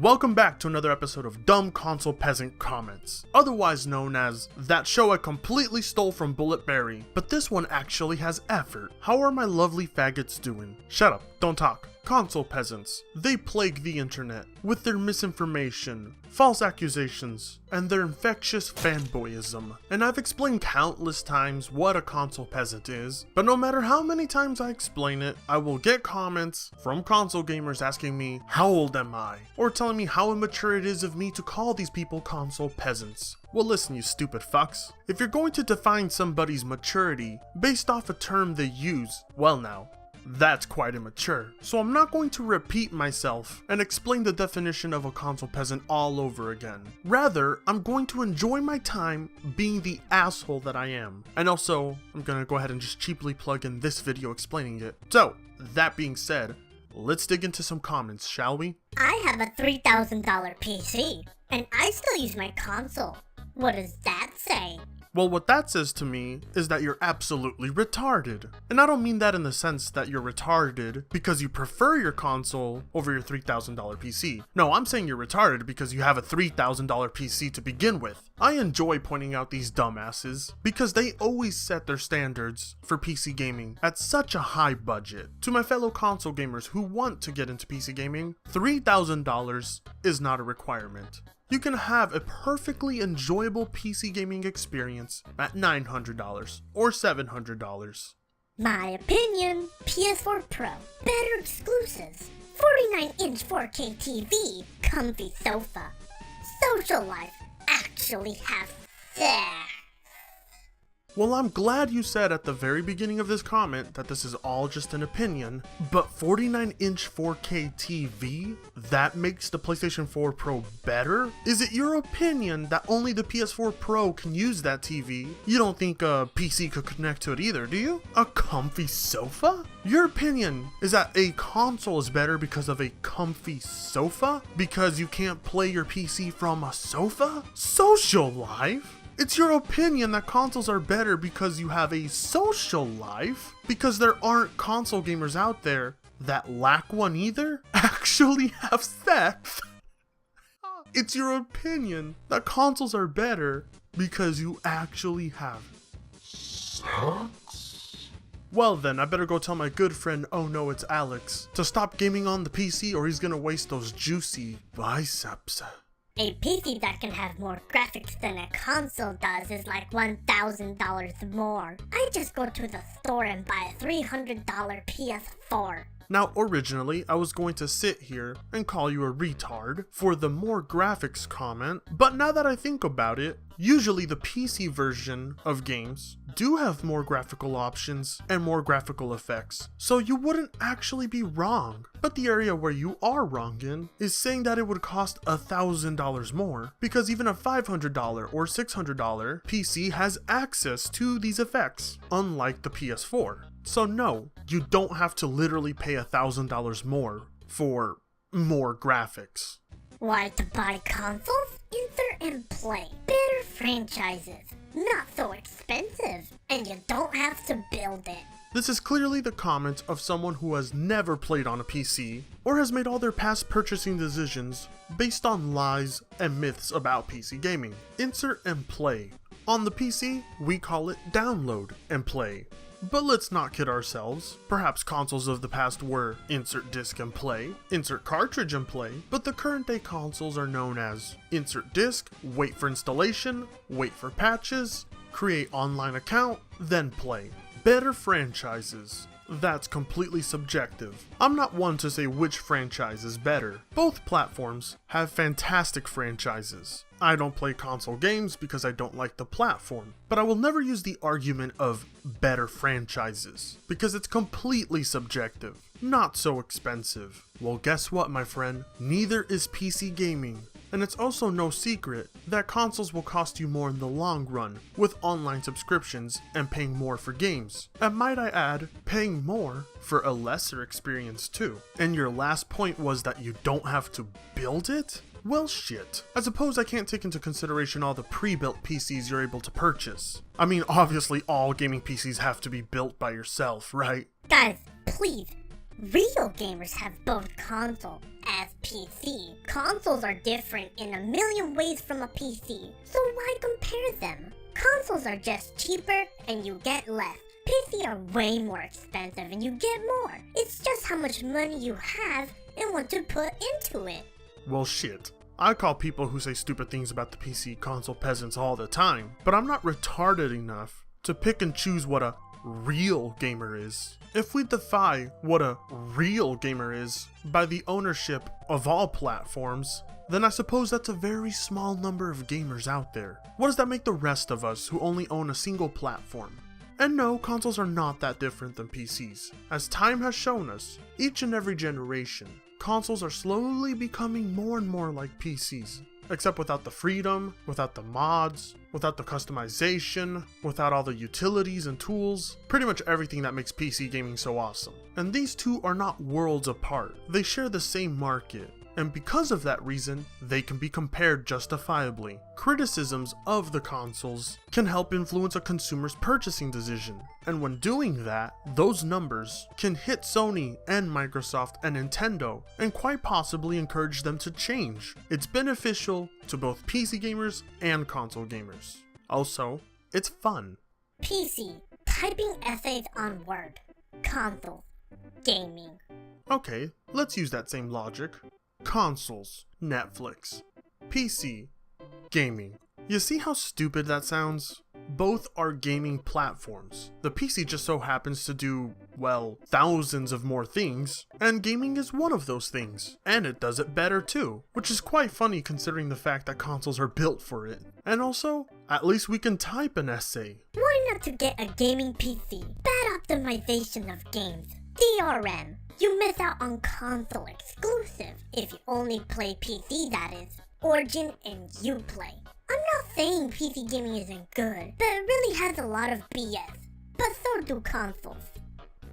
Welcome back to another episode of Dumb Console Peasant Comments, otherwise known as that show I completely stole from Bulletberry, but this one actually has effort. How are my lovely faggots doing? Shut up, don't talk. Console peasants. They plague the internet with their misinformation, false accusations, and their infectious fanboyism. And I've explained countless times what a console peasant is, but no matter how many times I explain it, I will get comments from console gamers asking me, how old am I? Or telling me how immature it is of me to call these people console peasants. Well listen, you stupid fucks. If you're going to define somebody's maturity based off a term they use, well now, that's quite immature. So I'm not going to repeat myself and explain the definition of a console peasant all over again. Rather, I'm going to enjoy my time being the asshole that I am. And also, I'm gonna go ahead and just cheaply plug in this video explaining it. So, that being said, let's dig into some comments, shall we? I have a $3,000 PC, and I still use my console. What does that say? Well, what that says to me is that you're absolutely retarded. And I don't mean that in the sense that you're retarded because you prefer your console over your $3,000 PC. No, I'm saying you're retarded because you have a $3,000 PC to begin with. I enjoy pointing out these dumbasses because they always set their standards for PC gaming at such a high budget. To my fellow console gamers who want to get into PC gaming, $3,000 is not a requirement. You can have a perfectly enjoyable PC gaming experience at $900 or $700. My opinion, PS4 Pro, better exclusives, 49-inch 4K TV, comfy sofa, social life, actually have sex. Well, I'm glad you said at the very beginning of this comment that this is all just an opinion, but 49-inch 4K TV? That makes the PlayStation 4 Pro better? Is it your opinion that only the PS4 Pro can use that TV? You don't think a PC could connect to it either, do you? A comfy sofa? Your opinion is that a console is better because of a comfy sofa? Because you can't play your PC from a sofa? Social life? It's your opinion that consoles are better because you have a social life? Because there aren't console gamers out there that lack one either? Actually have sex? It's your opinion that consoles are better because you actually have sex? Well then, I better go tell my good friend, oh no it's Alex, to stop gaming on the PC or he's gonna waste those juicy biceps. A PC that can have more graphics than a console does is like $1,000 more. I just go to the store and buy a $300 PS4. Now, originally, I was going to sit here and call you a retard for the more graphics comment, but now that I think about it, usually the PC version of games do have more graphical options and more graphical effects, so you wouldn't actually be wrong. But the area where you are wrong in is saying that it would cost $1,000 more, because even a $500 or $600 PC has access to these effects, unlike the PS4. So no, you don't have to literally pay $1,000 more for more graphics. Why to buy consoles? Enter and play. Better franchises. Not so expensive. And you don't have to build it. This is clearly the comment of someone who has never played on a PC, or has made all their past purchasing decisions based on lies and myths about PC gaming. Insert and play. On the PC, we call it download and play. But let's not kid ourselves. Perhaps consoles of the past were insert disc and play, insert cartridge and play, but the current day consoles are known as insert disc, wait for installation, wait for patches, create online account, then play. Better franchises. That's completely subjective. I'm not one to say which franchise is better. Both platforms have fantastic franchises. I don't play console games because I don't like the platform, but I will never use the argument of better franchises because it's completely subjective. Not so expensive. Well, guess what, my friend? Neither is PC gaming. And it's also no secret that consoles will cost you more in the long run, with online subscriptions and paying more for games. And might I add, paying more for a lesser experience too. And your last point was that you don't have to build it? Well shit. I suppose I can't take into consideration all the pre-built PCs you're able to purchase. I mean, obviously all gaming PCs have to be built by yourself, right? Guys, please. Real gamers have both console as PC. Consoles are different in a million ways from a PC, so why compare them? Consoles are just cheaper and you get less. PC are way more expensive and you get more. It's just how much money you have and what to put into it. Well, shit. I call people who say stupid things about the PC console peasants all the time, but I'm not retarded enough to pick and choose what a real gamer is. If we defy what a real gamer is by the ownership of all platforms, then I suppose that's a very small number of gamers out there. What does that make the rest of us who only own a single platform? And no, consoles are not that different than PCs. As time has shown us, each and every generation, consoles are slowly becoming more and more like PCs. Except without the freedom, without the mods, without the customization, without all the utilities and tools, pretty much everything that makes PC gaming so awesome. And these two are not worlds apart. They share the same market. And because of that reason, they can be compared justifiably. Criticisms of the consoles can help influence a consumer's purchasing decision. And when doing that, those numbers can hit Sony and Microsoft and Nintendo, and quite possibly encourage them to change. It's beneficial to both PC gamers and console gamers. Also, it's fun. PC, typing essays on Word. Console, gaming. Okay, let's use that same logic. Consoles, Netflix. PC, gaming. You see how stupid that sounds? Both are gaming platforms. The PC just so happens to do, well, thousands of more things, and gaming is one of those things. And it does it better too, which is quite funny considering the fact that consoles are built for it. And also, at least we can type an essay. Why not to get a gaming PC? Bad optimization of games. DRM. You miss out on console exclusive if you only play PC, that is. Origin and Uplay. I'm not saying PC gaming isn't good, but it really has a lot of BS. But so do consoles.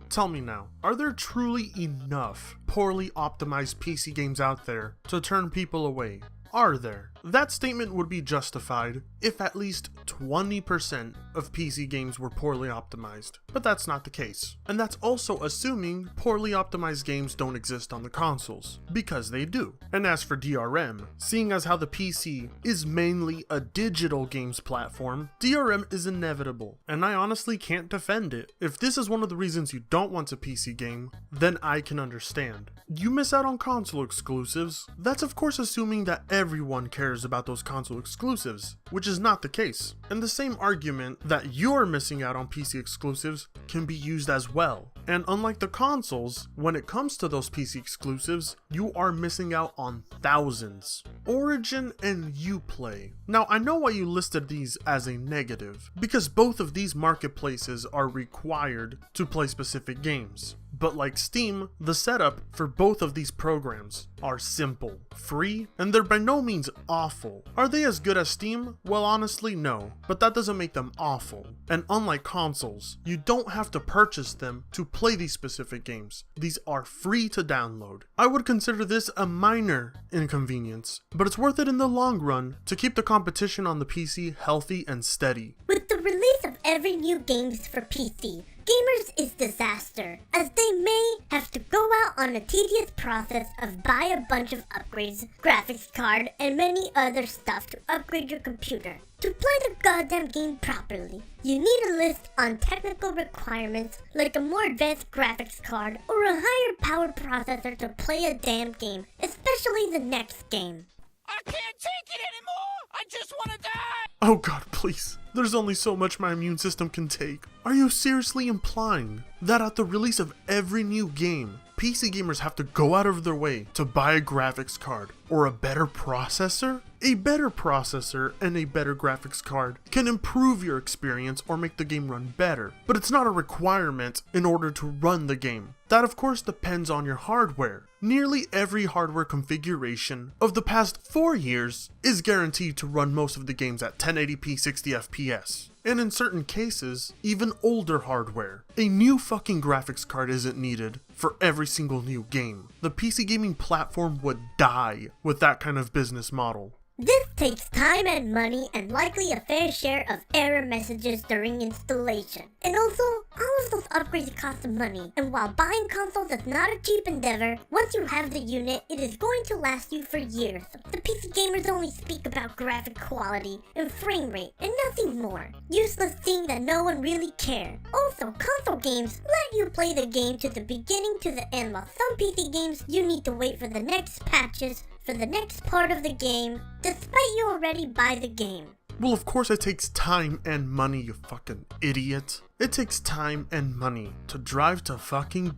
Tell me now, are there truly enough poorly optimized PC games out there to turn people away? Are there? That statement would be justified if at least 20% of PC games were poorly optimized, but that's not the case. And that's also assuming poorly optimized games don't exist on the consoles, because they do. And as for DRM, seeing as how the PC is mainly a digital games platform, DRM is inevitable, and I honestly can't defend it. If this is one of the reasons you don't want a PC game, then I can understand. You miss out on console exclusives. That's of course assuming that everyone cares about those console exclusives, which is not the case. And the same argument that you're missing out on PC exclusives can be used as well. And unlike the consoles, when it comes to those PC exclusives, you are missing out on thousands. Origin and Uplay. Now I know why you listed these as a negative, because both of these marketplaces are required to play specific games. But like Steam, the setup for both of these programs are simple, free, and they're by no means awful. Are they as good as Steam? Well, honestly, no, but that doesn't make them awful. And unlike consoles, you don't have to purchase them to play these specific games. These are free to download. I would consider this a minor inconvenience, but it's worth it in the long run to keep the competition on the PC healthy and steady. With the release of every new games for PC, gamers is disaster, as they may have to go out on a tedious process of buy a bunch of upgrades, graphics card, and many other stuff to upgrade your computer. To play the goddamn game properly, you need a list on technical requirements like a more advanced graphics card or a higher power processor to play a damn game, especially the next game. I can't take it anymore! I just want to die! Oh god, please. There's only so much my immune system can take. Are you seriously implying that at the release of every new game, PC gamers have to go out of their way to buy a graphics card or a better processor? A better processor and a better graphics card can improve your experience or make the game run better, but it's not a requirement in order to run the game. That of course depends on your hardware. Nearly every hardware configuration of the past 4 years is guaranteed to run most of the games at 1080p 60 FPS. And in certain cases, even older hardware. A new fucking graphics card isn't needed for every single new game. The PC gaming platform would die with that kind of business model. This takes time and money and likely a fair share of error messages during installation. And also, all of those upgrades cost money, and while buying consoles is not a cheap endeavor, once you have the unit, it is going to last you for years. The PC gamers only speak about graphic quality and frame rate and nothing more. Useless seeing that no one really cares. Also, console games let you play the game to the beginning to the end, while some PC games you need to wait for the next patches for the next part of the game, despite you already buy the game. Well, of course it takes time and money, you fucking idiot. It takes time and money to drive to fucking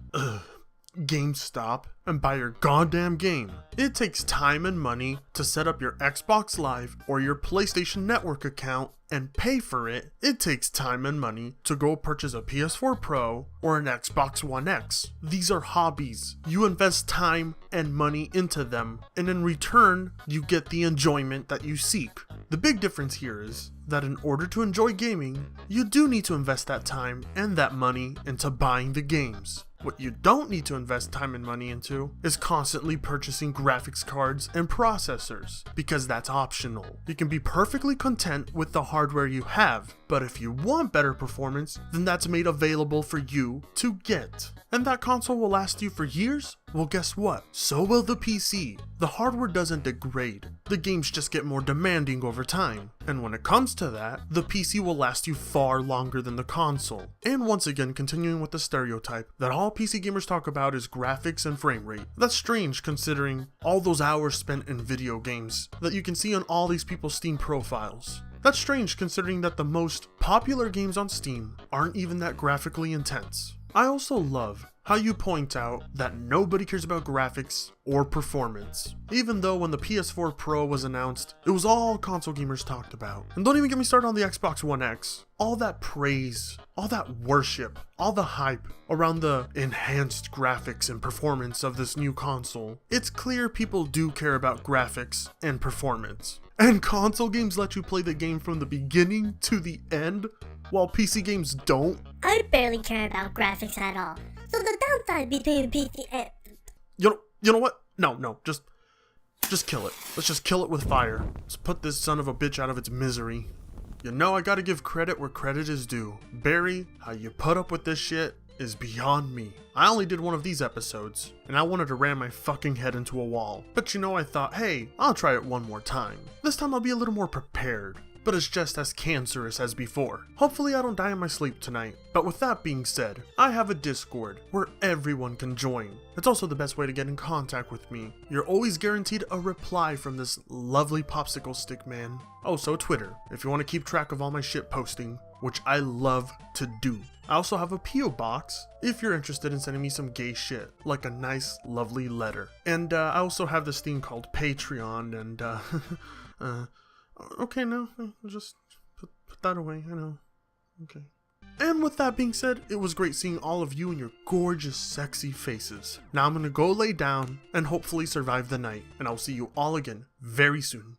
GameStop and buy your goddamn game. It takes time and money to set up your Xbox Live or your PlayStation Network account and pay for it. It takes time and money to go purchase a PS4 Pro or an Xbox One X. These are hobbies. You invest time and money into them, and in return, you get the enjoyment that you seek. The big difference here is that in order to enjoy gaming, you do need to invest that time and that money into buying the games. What you don't need to invest time and money into is constantly purchasing graphics cards and processors, because that's optional. You can be perfectly content with the hardware you have, but if you want better performance, then that's made available for you to get. And that console will last you for years? Well, guess what? So will the PC. The hardware doesn't degrade. The games just get more demanding over time. And when it comes to that, the PC will last you far longer than the console. And once again, continuing with the stereotype that all PC gamers talk about is graphics and frame rate. That's strange considering all those hours spent in video games that you can see on all these people's Steam profiles. That's strange considering that the most popular games on Steam aren't even that graphically intense. I also love how you point out that nobody cares about graphics or performance, even though when the PS4 Pro was announced, it was all console gamers talked about. And don't even get me started on the Xbox One X. All that praise, all that worship, all the hype around the enhanced graphics and performance of this new console. It's clear people do care about graphics and performance. And console games let you play the game from the beginning to the end, while PC games don't. I barely care about graphics at all. So the downside between PC and... You know what? No, just kill it. Let's just kill it with fire. Let's put this son of a bitch out of its misery. You know I gotta give credit where credit is due. Barry, how you put up with this shit is beyond me. I only did one of these episodes, and I wanted to ram my fucking head into a wall. But you know, I thought, hey, I'll try it one more time. This time I'll be a little more prepared. But it's just as cancerous as before. Hopefully I don't die in my sleep tonight. But with that being said, I have a Discord where everyone can join. It's also the best way to get in contact with me. You're always guaranteed a reply from this lovely popsicle stick man. Also Twitter, if you want to keep track of all my shit posting, which I love to do. I also have a P.O. box if you're interested in sending me some gay shit, like a nice, lovely letter. And I also have this thing called Patreon, and okay, no, just put that away, I know. Okay. And with that being said, it was great seeing all of you and your gorgeous, sexy faces. Now I'm gonna go lay down and hopefully survive the night, and I'll see you all again very soon.